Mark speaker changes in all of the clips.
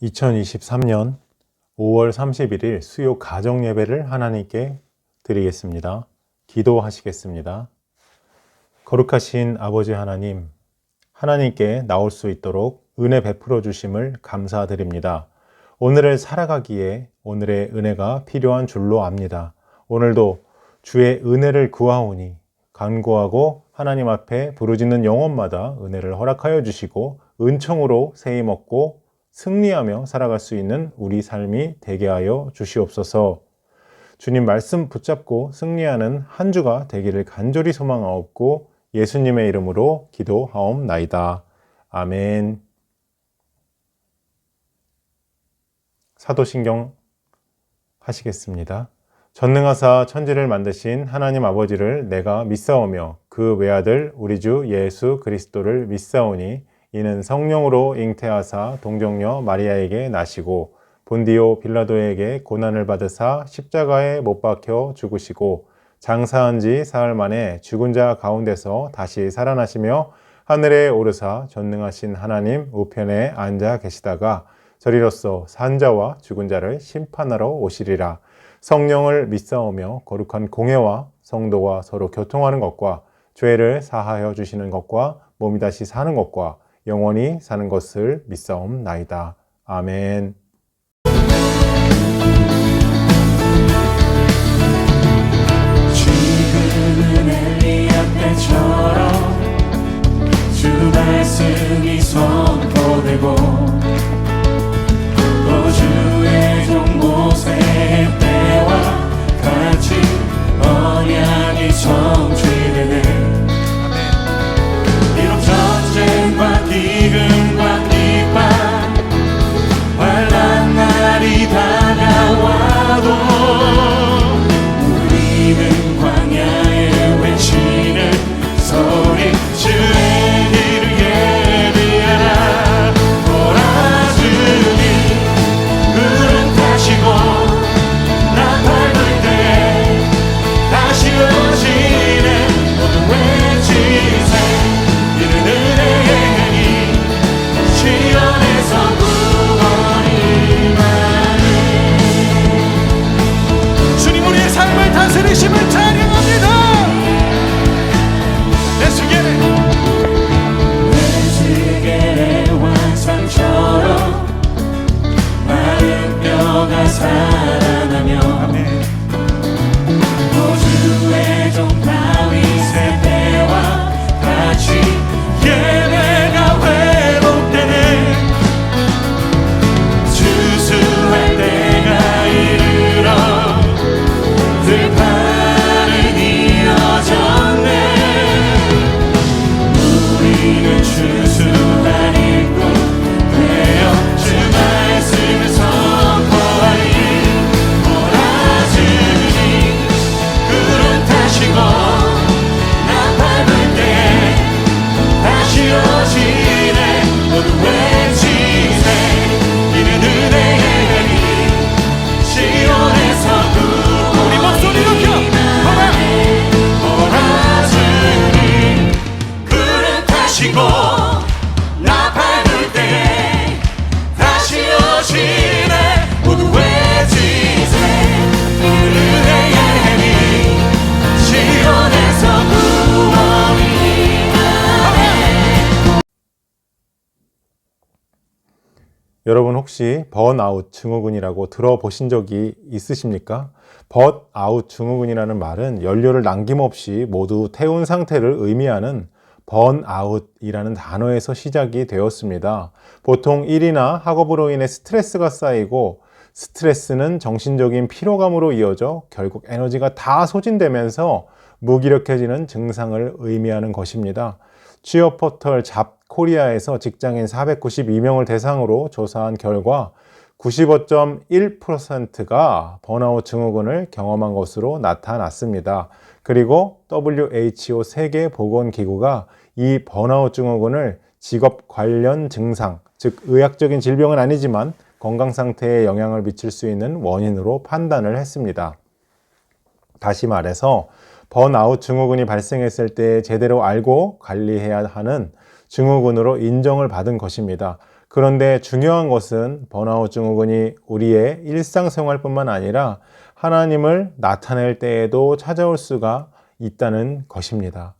Speaker 1: 2023년 5월 31일 수요 가정 예배를 하나님께 드리겠습니다. 기도하시겠습니다. 거룩하신 아버지 하나님, 하나님께 나올 수 있도록 은혜 베풀어 주심을 감사드립니다. 오늘을 살아가기에 오늘의 은혜가 필요한 줄로 압니다. 오늘도 주의 은혜를 구하오니 간구하고 하나님 앞에 부르짖는 영혼마다 은혜를 허락하여 주시고 은총으로 세임 얻고 승리하며 살아갈 수 있는 우리 삶이 되게 하여 주시옵소서. 주님 말씀 붙잡고 승리하는 한 주가 되기를 간절히 소망하옵고 예수님의 이름으로 기도하옵나이다. 아멘. 사도신경 하시겠습니다. 전능하사 천지를 만드신 하나님 아버지를 내가 믿사오며 그 외아들 우리 주 예수 그리스도를 믿사오니 이는 성령으로 잉태하사 동정녀 마리아에게 나시고 본디오 빌라도에게 고난을 받으사 십자가에 못 박혀 죽으시고 장사한 지 사흘 만에 죽은 자 가운데서 다시 살아나시며 하늘에 오르사 전능하신 하나님 우편에 앉아 계시다가 저리로서 산 자와 죽은 자를 심판하러 오시리라. 성령을 믿사오며 거룩한 공회와 성도와 서로 교통하는 것과 죄를 사하여 주시는 것과 몸이 다시 사는 것과 영원히 사는 것을 믿사옵나이다. 아멘.
Speaker 2: 지금은 엘리야 때처럼 주 말씀이 선포되고 또 주의 종 모세의 때와 같이 언약이 성취되네. 비록 전쟁과 기근과 핍박 환난 날이 다가와도 우리는 광야에 외치는 소리 주의 길을 예비하라. 몰아주니 구름 타시고 나 밟을 때 다시 오시네. 모두 외치세 이는 은혜의 행이 시온에서 구원이 많네. 주님 우리의 삶을 다스리심을 찬양합니다. 에스겔의 환상처럼 마른 뼈가 살아나며 또 주의 종 다윗의 때와 같이 예배가 회복되네. 주수할 때가 이르러 들판은 이어졌네. 우리는 추수할 일꾼 되어 주 말씀을 선포하리. 몰아주니 구름 타시고 나 밟을 때 다시 오시네. 모두 외치세 이는 은혜의 행이 시온에서 구원이 우리 목소리 높여 몰아주니 구름 타시고 나 밟을 때 다시 오시네. 모두 외치세 이는 은혜의 행이 시온에서 구원이 많네.
Speaker 1: 여러분 혹시 번아웃 증후군이라고 들어보신 적이 있으십니까? 번아웃 증후군이라는 말은 연료를 남김없이 모두 태운 상태를 의미하는 번아웃이라는 단어에서 시작이 되었습니다. 보통 일이나 학업으로 인해 스트레스가 쌓이고 스트레스는 정신적인 피로감으로 이어져 결국 에너지가 다 소진되면서 무기력해지는 증상을 의미하는 것입니다. 취업 포털 잡코리아에서 직장인 492명을 대상으로 조사한 결과 95.1%가 번아웃 증후군을 경험한 것으로 나타났습니다. 그리고 WHO 세계보건기구가 이 번아웃 증후군을 직업 관련 증상, 즉 의학적인 질병은 아니지만 건강 상태에 영향을 미칠 수 있는 원인으로 판단을 했습니다. 다시 말해서 번아웃 증후군이 발생했을 때 제대로 알고 관리해야 하는 증후군으로 인정을 받은 것입니다. 그런데 중요한 것은 번아웃 증후군이 우리의 일상생활뿐만 아니라 하나님을 나타낼 때에도 찾아올 수가 있다는 것입니다.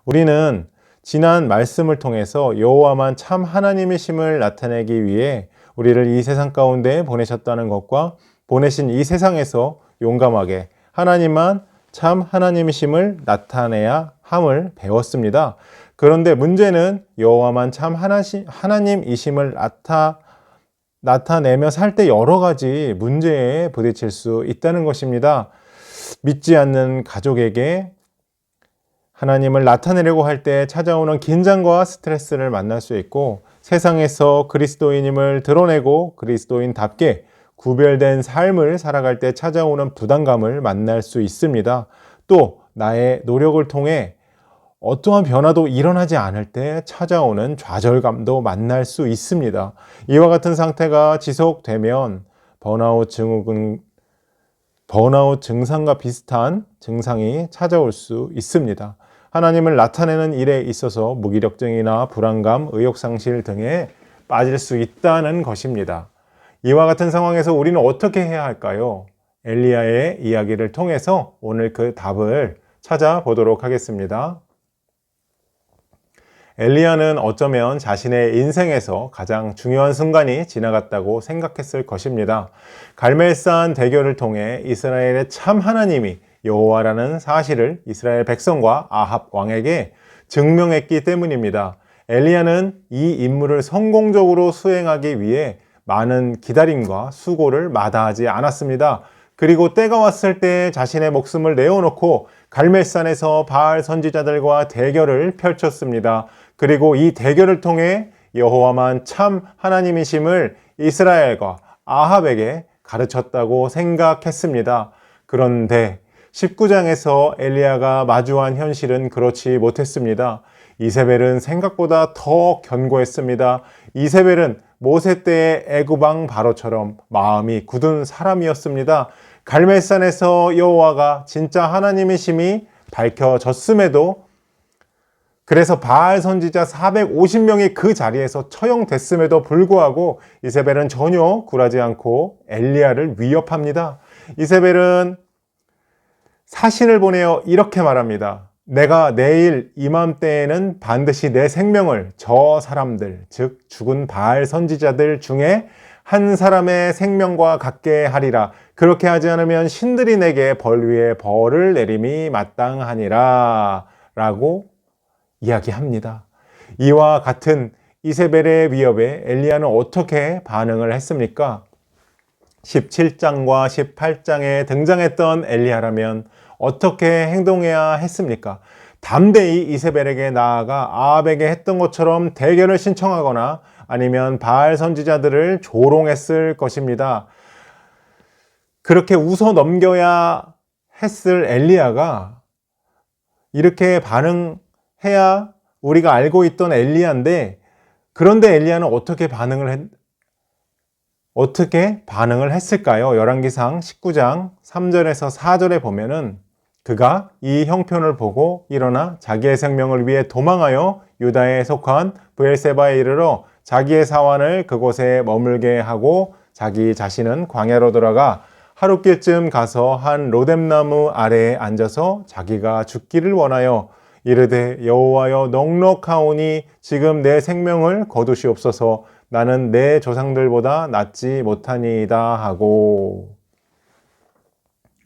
Speaker 1: 우리는 지난 말씀을 통해서 여호와만 참 하나님이심을 나타내기 위해 우리를 이 세상 가운데 보내셨다는 것과 보내신 이 세상에서 용감하게 하나님만 참 하나님이심을 나타내야 함을 배웠습니다. 그런데 문제는 여호와만 참 하나님이심을 나타내며 살 때 여러 가지 문제에 부딪힐 수 있다는 것입니다. 믿지 않는 가족에게 하나님을 나타내려고 할 때 찾아오는 긴장과 스트레스를 만날 수 있고, 세상에서 그리스도인임을 드러내고 그리스도인답게 구별된 삶을 살아갈 때 찾아오는 부담감을 만날 수 있습니다. 또 나의 노력을 통해 어떠한 변화도 일어나지 않을 때 찾아오는 좌절감도 만날 수 있습니다. 이와 같은 상태가 지속되면 번아웃 증상과 비슷한 증상이 찾아올 수 있습니다. 하나님을 나타내는 일에 있어서 무기력증이나 불안감, 의욕상실 등에 빠질 수 있다는 것입니다. 이와 같은 상황에서 우리는 어떻게 해야 할까요? 엘리야의 이야기를 통해서 오늘 그 답을 찾아보도록 하겠습니다. 엘리야는 어쩌면 자신의 인생에서 가장 중요한 순간이 지나갔다고 생각했을 것입니다. 갈멜산 대교를 통해 이스라엘의 참 하나님이 여호와라는 사실을 이스라엘 백성과 아합 왕에게 증명했기 때문입니다. 엘리야는 이 임무를 성공적으로 수행하기 위해 많은 기다림과 수고를 마다하지 않았습니다. 그리고 때가 왔을 때 자신의 목숨을 내어놓고 갈멜산에서 바알 선지자들과 대결을 펼쳤습니다. 그리고 이 대결을 통해 여호와만 참 하나님이심을 이스라엘과 아합에게 가르쳤다고 생각했습니다. 그런데 19장에서 엘리야가 마주한 현실은 그렇지 못했습니다. 이세벨은 생각보다 더 견고했습니다. 이세벨은 모세 때의 애굽왕 바로처럼 마음이 굳은 사람이었습니다. 갈멜산에서 여호와가 진짜 하나님이심이 밝혀졌음에도, 그래서 바알 선지자 450명이 그 자리에서 처형됐음에도 불구하고 이세벨은 전혀 굴하지 않고 엘리야를 위협합니다. 이세벨은 사신을 보내어 이렇게 말합니다. 내가 내일 이맘때에는 반드시 내 생명을 저 사람들, 즉 죽은 바알 선지자들 중에 한 사람의 생명과 같게 하리라. 그렇게 하지 않으면 신들이 내게 벌 위에 벌을 내림이 마땅하니라 라고 이야기합니다. 이와 같은 이세벨의 위협에 엘리야는 어떻게 반응을 했습니까? 17장과 18장에 등장했던 엘리야라면 어떻게 행동해야 했습니까? 담대히 이세벨에게 나아가 아합에게 했던 것처럼 대결을 신청하거나 아니면 바알 선지자들을 조롱했을 것입니다. 그렇게 웃어 넘겨야 했을 엘리야가 이렇게 반응해야 우리가 알고 있던 엘리야인데, 그런데 엘리야는 어떻게 반응을 했을까요? 열왕기상 19장 3절에서 4절에 보면은 그가 이 형편을 보고 일어나 자기의 생명을 위해 도망하여 유다에 속한 브엘세바에 이르러 자기의 사환을 그곳에 머물게 하고 자기 자신은 광야로 돌아가 하룻길쯤 가서 한 로뎀나무 아래에 앉아서 자기가 죽기를 원하여 이르되 여호와여 넉넉하오니 지금 내 생명을 거두시옵소서. 나는 내 조상들보다 낫지 못하니이다 하고,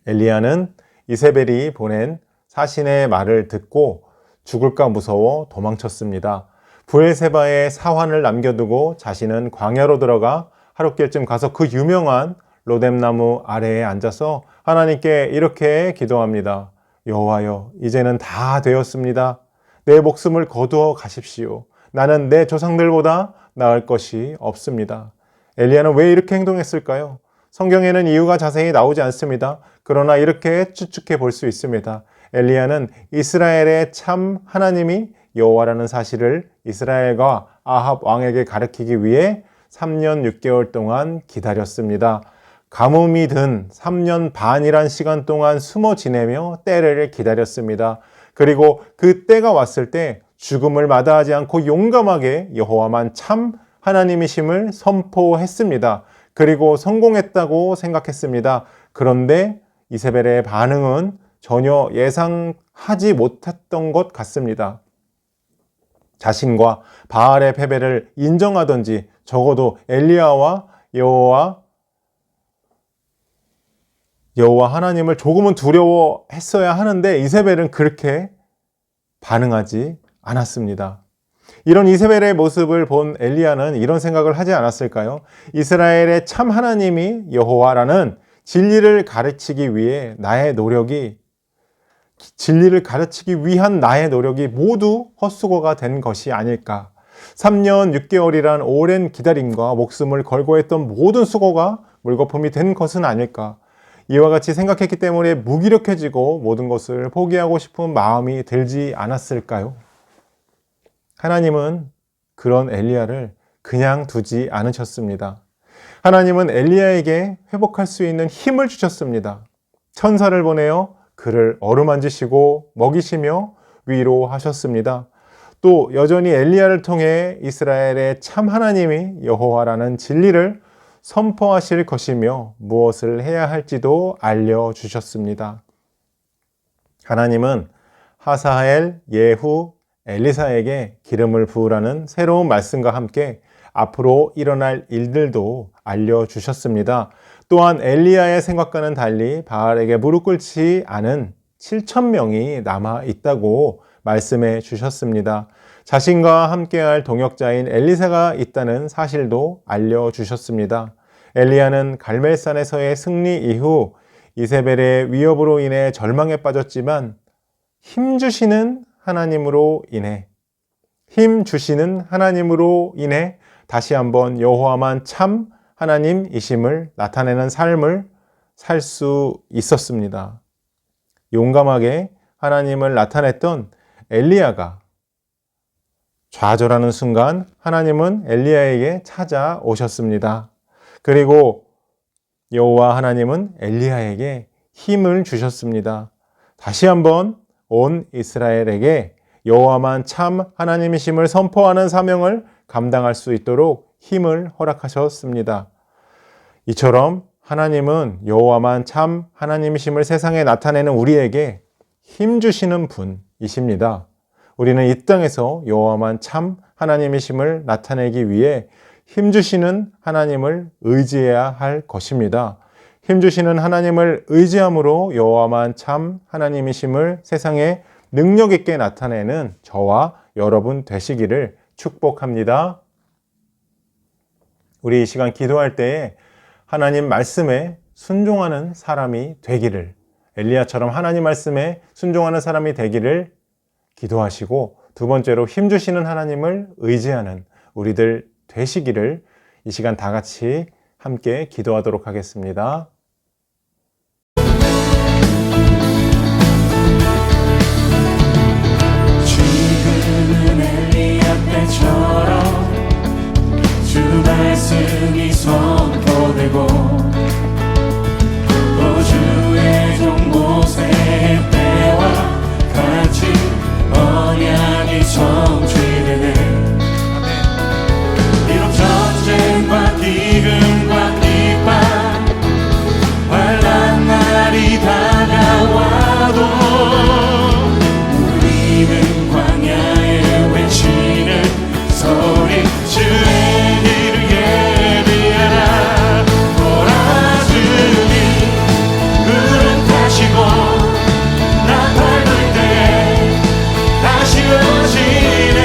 Speaker 1: 엘리야는 이세벨이 보낸 사신의 말을 듣고 죽을까 무서워 도망쳤습니다. 브엘세바에 사환을 남겨두고 자신은 광야로 들어가 하룻길쯤 가서 그 유명한 로뎀나무 아래에 앉아서 하나님께 이렇게 기도합니다. 여호와여, 이제는 다 되었습니다. 내 목숨을 거두어 가십시오. 나는 내 조상들보다 나을 것이 없습니다. 엘리야는 왜 이렇게 행동했을까요? 성경에는 이유가 자세히 나오지 않습니다. 그러나 이렇게 추측해 볼 수 있습니다. 엘리야는 이스라엘의 참 하나님이 여호와라는 사실을 이스라엘과 아합 왕에게 가르치기 위해 3년 6개월 동안 기다렸습니다. 가뭄이 든 3년 반이란 시간 동안 숨어 지내며 때를 기다렸습니다. 그리고 그 때가 왔을 때 죽음을 마다하지 않고 용감하게 여호와만 참 하나님이심을 선포했습니다. 그리고 성공했다고 생각했습니다. 그런데 이세벨의 반응은 전혀 예상하지 못했던 것 같습니다. 자신과 바알의 패배를 인정하든지 적어도 엘리야와 여호와 하나님을 조금은 두려워했어야 하는데 이세벨은 그렇게 반응하지 않았습니다. 이런 이세벨의 모습을 본 엘리야는 이런 생각을 하지 않았을까요? 이스라엘의 참 하나님이 여호와라는 진리를 가르치기 위한 나의 노력이 모두 헛수고가 된 것이 아닐까. 3년 6개월이란 오랜 기다림과 목숨을 걸고 했던 모든 수고가 물거품이 된 것은 아닐까. 이와 같이 생각했기 때문에 무기력해지고 모든 것을 포기하고 싶은 마음이 들지 않았을까요? 하나님은 그런 엘리야를 그냥 두지 않으셨습니다. 하나님은 엘리야에게 회복할 수 있는 힘을 주셨습니다. 천사를 보내어 그를 어루만지시고 먹이시며 위로하셨습니다. 또 여전히 엘리야를 통해 이스라엘의 참 하나님이 여호와라는 진리를 선포하실 것이며 무엇을 해야 할지도 알려주셨습니다. 하나님은 하사엘, 예후, 엘리사에게 기름을 부으라는 새로운 말씀과 함께 앞으로 일어날 일들도 알려주셨습니다. 또한 엘리야의 생각과는 달리 바알에게 무릎 꿇지 않은 7,000명이 남아있다고 말씀해 주셨습니다. 자신과 함께할 동역자인 엘리사가 있다는 사실도 알려주셨습니다. 엘리야는 갈멜산에서의 승리 이후 이세벨의 위협으로 인해 절망에 빠졌지만 힘 주시는 하나님으로 인해 다시 한번 여호와만 참 하나님이심을 나타내는 삶을 살 수 있었습니다. 용감하게 하나님을 나타냈던 엘리야가 좌절하는 순간 하나님은 엘리야에게 찾아오셨습니다. 그리고 여호와 하나님은 엘리야에게 힘을 주셨습니다. 다시 한번 온 이스라엘에게 여호와만 참 하나님이심을 선포하는 사명을 감당할 수 있도록 힘을 허락하셨습니다. 이처럼 하나님은 여호와만 참 하나님이심을 세상에 나타내는 우리에게 힘 주시는 분이십니다. 우리는 이 땅에서 여호와만 참 하나님이심을 나타내기 위해 힘 주시는 하나님을 의지해야 할 것입니다. 힘 주시는 하나님을 의지함으로 여호와만 참 하나님이심을 세상에 능력 있게 나타내는 저와 여러분 되시기를 축복합니다. 우리 이 시간 기도할 때에 하나님 말씀에 순종하는 사람이 되기를, 엘리야처럼 하나님 말씀에 순종하는 사람이 되기를 기도하시고, 두 번째로 힘 주시는 하나님을 의지하는 우리들 되시기를 이 시간 다 같이 함께 기도하도록 하겠습니다.
Speaker 2: 지금은 엘리야 때처럼 주 말씀이 선포되고 또 주의 종 모세의 때와 같이 언약이 성취되네. 비록 전쟁과 기근과 핍박 환난 날이 다가와도 우리는 광야에 외치는 소리 주의 길을 예비하라. 보라 주님 구름 타시고 나 밟을 때 다시 오시네.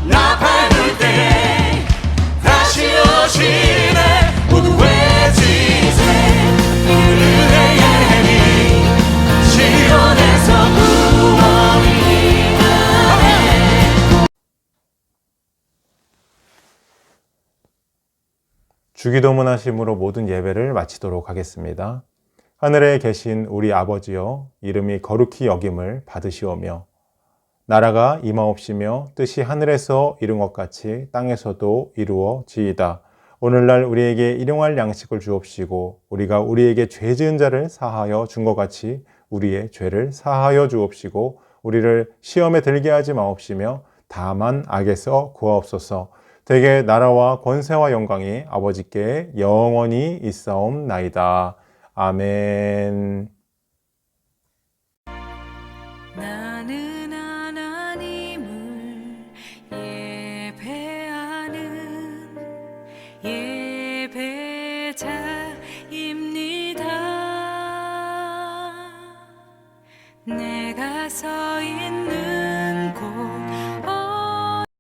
Speaker 2: 나 밟을 때 다시 오시네 모두의 지세 은혜의 힘 시온에서 구원이 임하네.
Speaker 1: 주기도문 하심으로 모든 예배를 마치도록 하겠습니다. 하늘에 계신 우리 아버지여, 이름이 거룩히 여김을 받으시오며 나라가 임하옵시며 뜻이 하늘에서 이룬 것 같이 땅에서도 이루어지이다. 오늘날 우리에게 일용할 양식을 주옵시고 우리가 우리에게 죄 지은 자를 사하여 준 것 같이 우리의 죄를 사하여 주옵시고 우리를 시험에 들게 하지 마옵시며 다만 악에서 구하옵소서. 대개 나라와 권세와 영광이 아버지께 영원히 있사옵나이다. 아멘.
Speaker 3: 나는 하나님을 예배하는 예배자입니다. 내가 서 있는